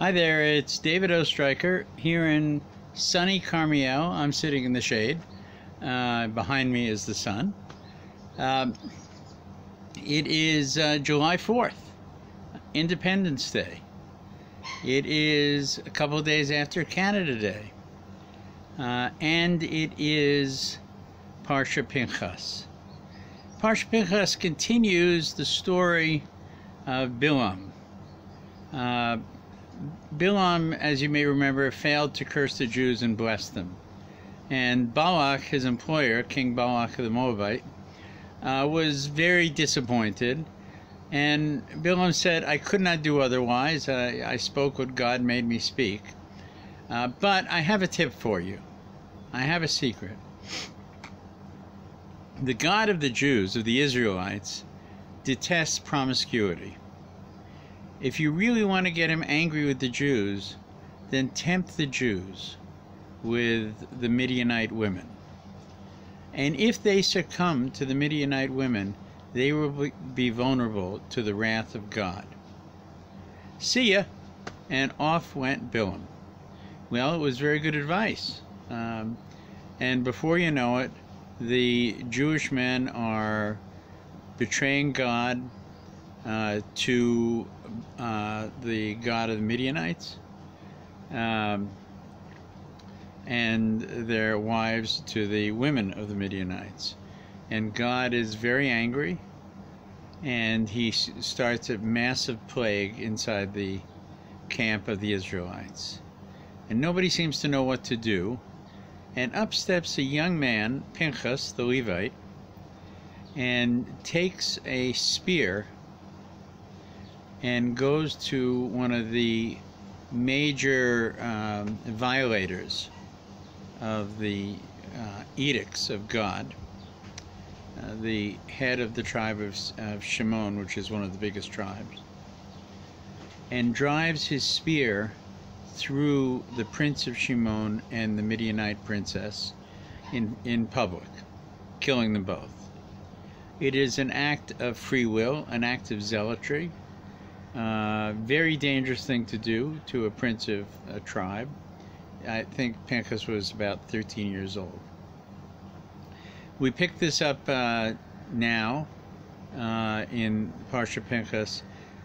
Hi there, it's David Ostriker here in sunny Karmiel. I'm sitting in the shade. Behind me is the sun. It is July 4th, Independence Day. It is a couple of days after Canada Day. And it is Parsha PINCHAS. Parsha PINCHAS continues the story of Bilam. Bilam, as you may remember, failed to curse the Jews and bless them. And Balak, his employer, King Balak the Moabite, was very disappointed. And Bilam said, I could not do otherwise. I spoke what God made me speak. But I have a tip for you. I have a secret. The God of the Jews, of the Israelites, detests promiscuity. If you really want to get him angry with the Jews, then tempt the Jews with the Midianite women. And if they succumb to the Midianite women, they will be vulnerable to the wrath of God. See ya! And off went Bilam. Well, it was very good advice. And before you know it, the Jewish men are betraying God to the god of the Midianites, and their wives to the women of the Midianites. And God is very angry, and he starts a massive plague inside the camp of the Israelites. And nobody seems to know what to do. And up steps a young man, Pinchas, the Levite, and takes a spear and goes to one of the major violators of the edicts of God, the head of the tribe of Shimon, which is one of the biggest tribes, and drives his spear through the prince of Shimon and the Midianite princess in public, killing them both. It is an act of free will, an act of zealotry, very dangerous thing to do to a prince of a tribe. I think Pinchas was about 13 years old. We pick this up now in Parsha Pinchas,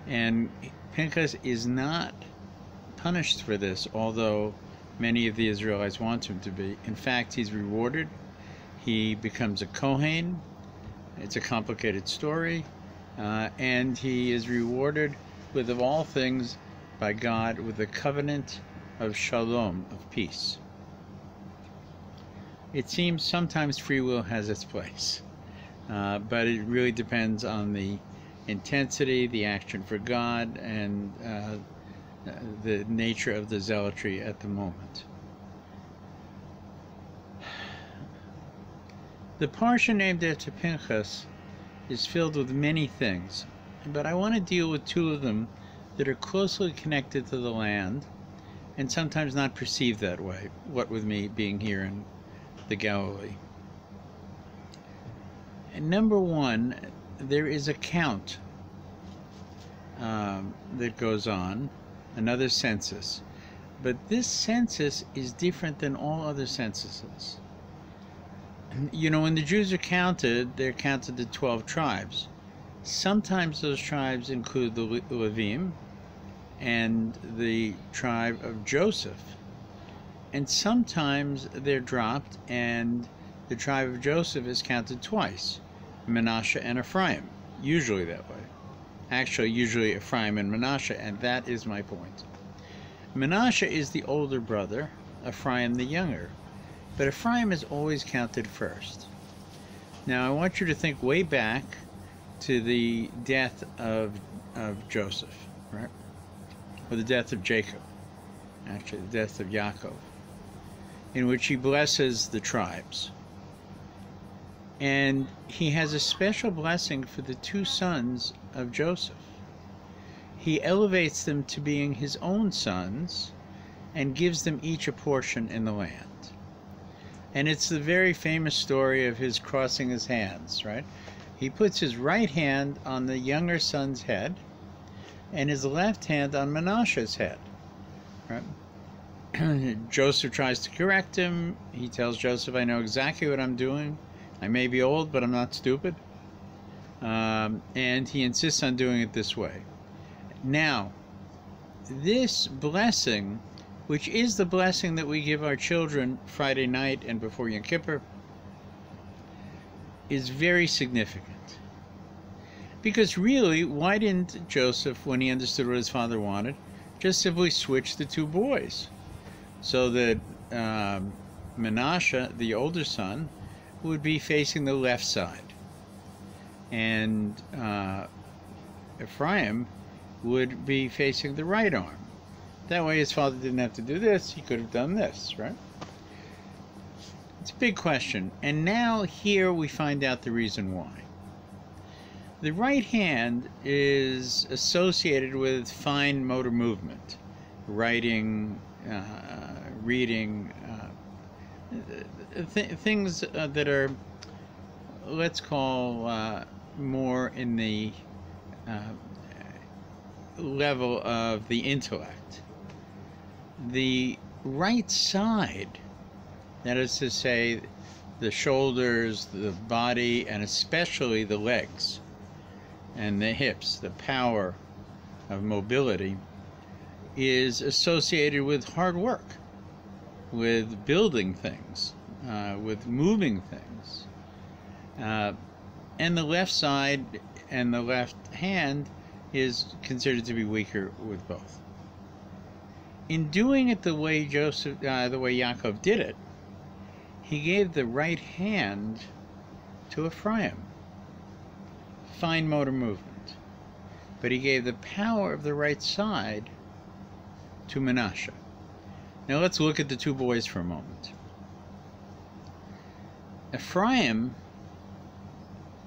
and Pinchas is not punished for this, although many of the Israelites want him to be. In fact, he's rewarded. He becomes a Kohen. It's a complicated story, and he is rewarded with, of all things, by God, with the covenant of shalom, of peace. It seems sometimes free will has its place, but it really depends on the intensity, the action for God, and the nature of the zealotry at the moment. The Parsha named after Pinchas is filled with many things, but I want to deal with two of them that are closely connected to the land and sometimes not perceived that way, what with me being here in the Galilee. And number one, there is a count that goes on, another census, but this census is different than all other censuses. You know, when the Jews are counted, they're counted to 12 tribes. Sometimes those tribes include the Levim and the tribe of Joseph. And sometimes they're dropped and the tribe of Joseph is counted twice, Manasseh and Ephraim, usually that way. Actually, usually Ephraim and Manasseh, and that is my point. Manasseh is the older brother, Ephraim the younger, but Ephraim is always counted first. Now I want you to think way back to the death of Joseph, right? Or the death of Jacob, actually the death of Yaakov, in which he blesses the tribes. And he has a special blessing for the two sons of Joseph. He elevates them to being his own sons and gives them each a portion in the land. And it's the very famous story of his crossing his hands, right? He puts his right hand on the younger son's head and his left hand on Manasseh's head. right? Joseph tries to correct him. He tells Joseph, I know exactly what I'm doing. I may be old, but I'm not stupid. And he insists on doing it this way. Now, this blessing, which is the blessing that we give our children Friday night and before Yom Kippur, is very significant. Because really, why didn't Joseph, when he understood what his father wanted, just simply switch the two boys? So that Manasseh, the older son, would be facing the left side. And Ephraim would be facing the right arm. That way his father didn't have to do this, he could have done this, right? It's a big question. And now here we find out the reason why. The right hand is associated with fine motor movement, writing, reading, things that are, let's call, more in the level of the intellect. The right side, that is to say, the shoulders, the body, and especially the legs and the hips, the power of mobility, is associated with hard work, with building things, with moving things. And the left side and the left hand is considered to be weaker with both. In doing it the way Yaakov did it, he gave the right hand to Ephraim, fine motor movement, but he gave the power of the right side to Manasseh. Now let's look at the two boys for a moment. Ephraim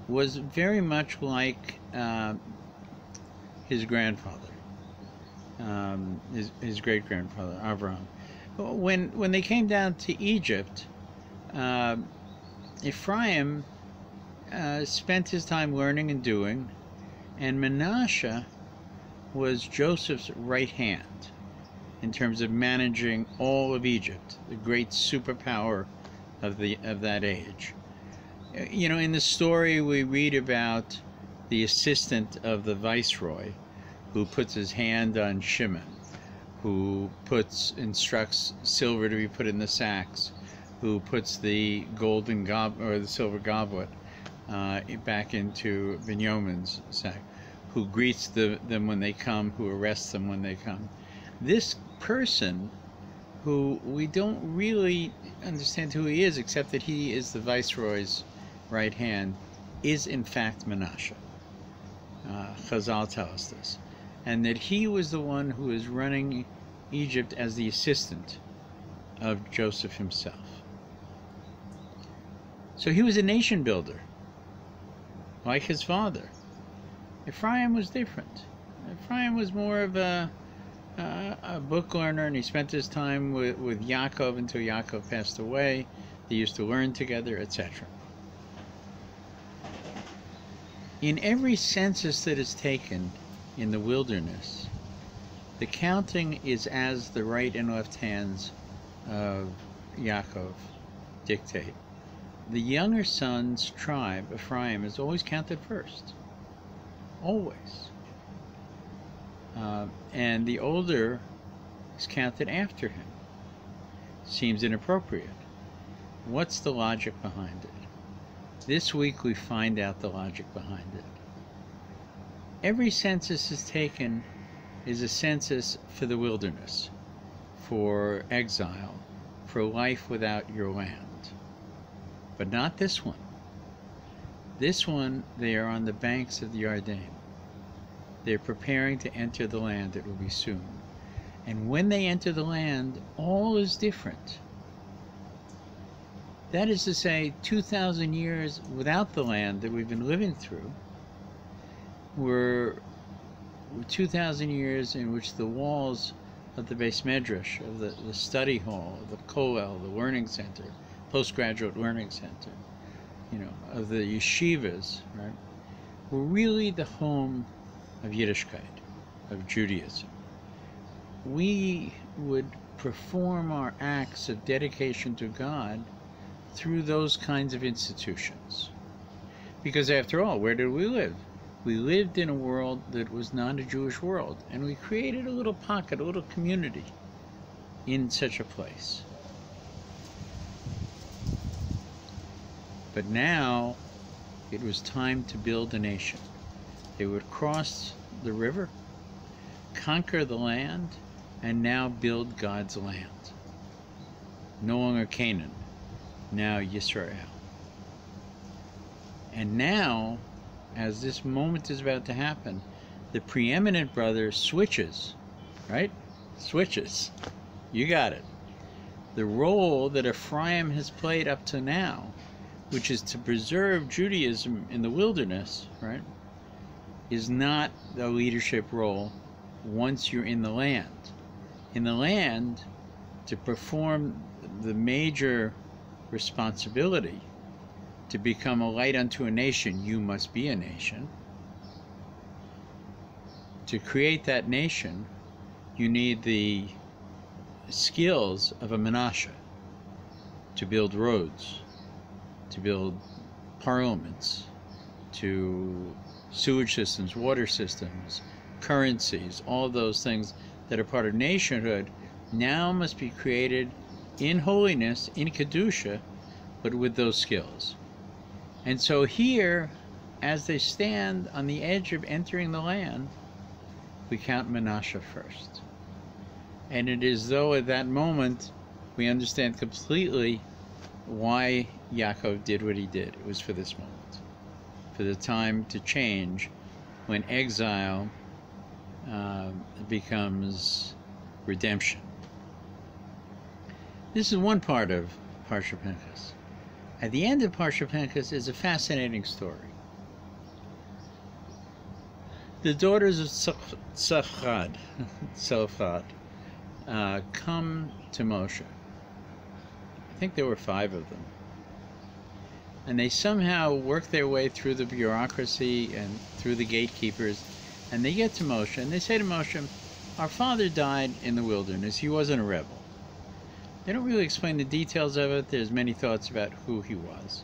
was very much like his grandfather, his great-grandfather, Abraham. When they came down to Egypt, Ephraim spent his time learning and doing, and Manasseh was Joseph's right hand in terms of managing all of Egypt, the great superpower of that age. You know, in the story we read about the assistant of the viceroy who puts his hand on Shimon, who instructs silver to be put in the sacks, who puts the golden goblet or the silver goblet back into Benjamin's sack, who greets them when they come, who arrests them when they come. This person, who we don't really understand who he is, except that he is the viceroy's right hand, is in fact Manasseh. Chazal tell us this. And that he was the one who is running Egypt as the assistant of Joseph himself. So he was a nation builder, like his father. Ephraim was different. Ephraim was more of a book learner, and he spent his time with Yaakov until Yaakov passed away. They used to learn together, etc. In every census that is taken in the wilderness, the counting is as the right and left hands of Yaakov dictate. The younger son's tribe, Ephraim, is always counted first. Always. And the older is counted after him. Seems inappropriate. What's the logic behind it? This week we find out the logic behind it. Every census is taken is a census for the wilderness, for exile, for life without your land. But not this one. This one, they are on the banks of the Jordan. They're preparing to enter the land. It will be soon. And when they enter the land, all is different. That is to say, 2,000 years without the land that we've been living through were 2,000 years in which the walls of the Beis Medrash, of the study hall, of the Kollel, the learning center, postgraduate learning center, you know, of the yeshivas, right, were really the home of Yiddishkeit, of Judaism. we would perform our acts of dedication to God through those kinds of institutions. Because after all, where did we live? We lived in a world that was not a Jewish world, and we created a little pocket, a little community in such a place. But now it was time to build a nation. They would cross the river, conquer the land, and now build God's land. No longer Canaan, now Yisrael. And now, as this moment is about to happen, the preeminent brother switches, right? Switches. You got it. The role that Ephraim has played up to now, which is to preserve Judaism in the wilderness, right, is not the leadership role once you're in the land. In the land, to perform the major responsibility to become a light unto a nation, you must be a nation. To create that nation, you need the skills of a Menashe, to build roads, to build parliaments, to sewage systems, water systems, currencies, all those things that are part of nationhood now must be created in holiness, in Kedusha, but with those skills. And so here, as they stand on the edge of entering the land, we count Menashe first. And it is though at that moment we understand completely why Yaakov did what he did. It was for this moment, for the time to change when exile becomes redemption. This is one part of Parsha Pinchas. At the end of Parsha Pinchas is a fascinating story. The daughters of Tzafchad come to Moshe. I think there were 5 of them. And they somehow work their way through the bureaucracy and through the gatekeepers, and they get to Moshe, and they say to Moshe, our father died in the wilderness. He wasn't a rebel. They don't really explain the details of it. There's many thoughts about who he was.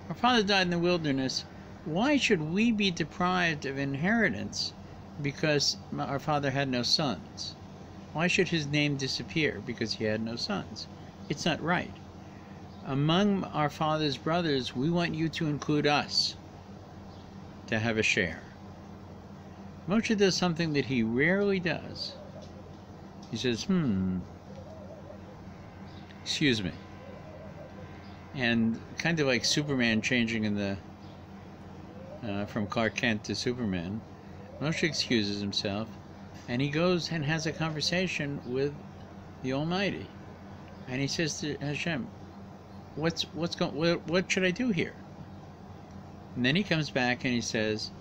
Our father died in the wilderness. Why should we be deprived of inheritance because our father had no sons? Why should his name disappear because he had no sons? It's not right. Among our father's brothers, we want you to include us to have a share. Moshe does something that he rarely does. He says, excuse me. And kind of like Superman changing in the from Clark Kent to Superman, Moshe excuses himself, and he goes and has a conversation with the Almighty. And he says to Hashem, what should I do here? And then he comes back and he says,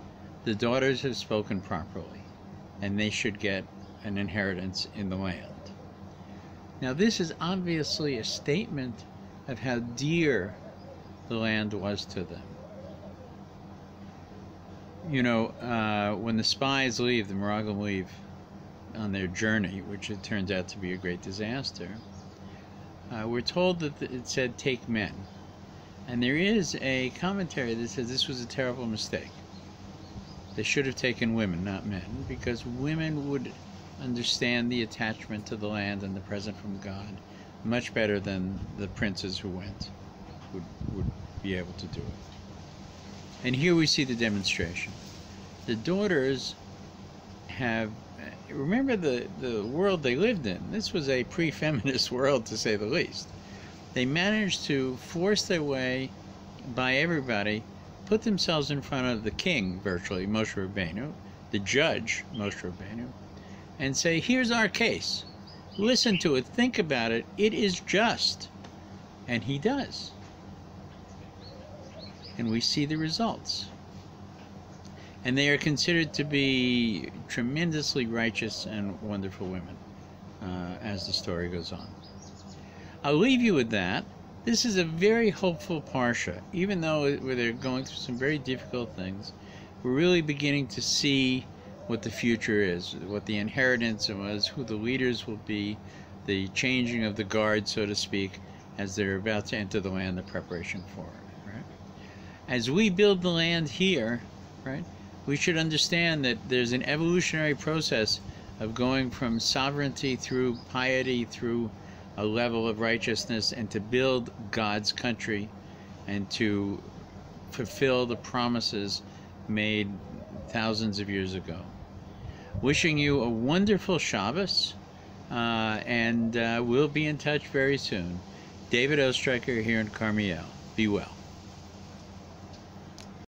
the daughters have spoken properly, and they should get an inheritance in the land. Now this is obviously a statement of how dear the land was to them. You know, when the spies leave, the Meraglim leave on their journey, which it turns out to be a great disaster, we're told that it said, take men. And there is a commentary that says this was a terrible mistake. They should have taken women, not men, because women would understand the attachment to the land and the present from God much better than the princes who went would be able to do it. And here we see the demonstration. The daughters have, remember the world they lived in. This was a pre-feminist world, to say the least. They managed to force their way by everybody, put themselves in front of the king, virtually, Moshe Rabbeinu, the judge, Moshe Rabbeinu, and say, here's our case. Listen to it, think about it, it is just. And he does. And we see the results. And they are considered to be tremendously righteous and wonderful women, as the story goes on. I'll leave you with that. This is a very hopeful Parsha. Even though they're going through some very difficult things, we're really beginning to see what the future is, what the inheritance was, who the leaders will be, the changing of the guard, so to speak, as they're about to enter the land, the preparation for it, right? As we build the land here, right, we should understand that there's an evolutionary process of going from sovereignty through piety, through a level of righteousness, and to build God's country and to fulfill the promises made thousands of years ago. Wishing you a wonderful Shabbos, and we'll be in touch very soon. David Ostriker here in Karmiel. Be well.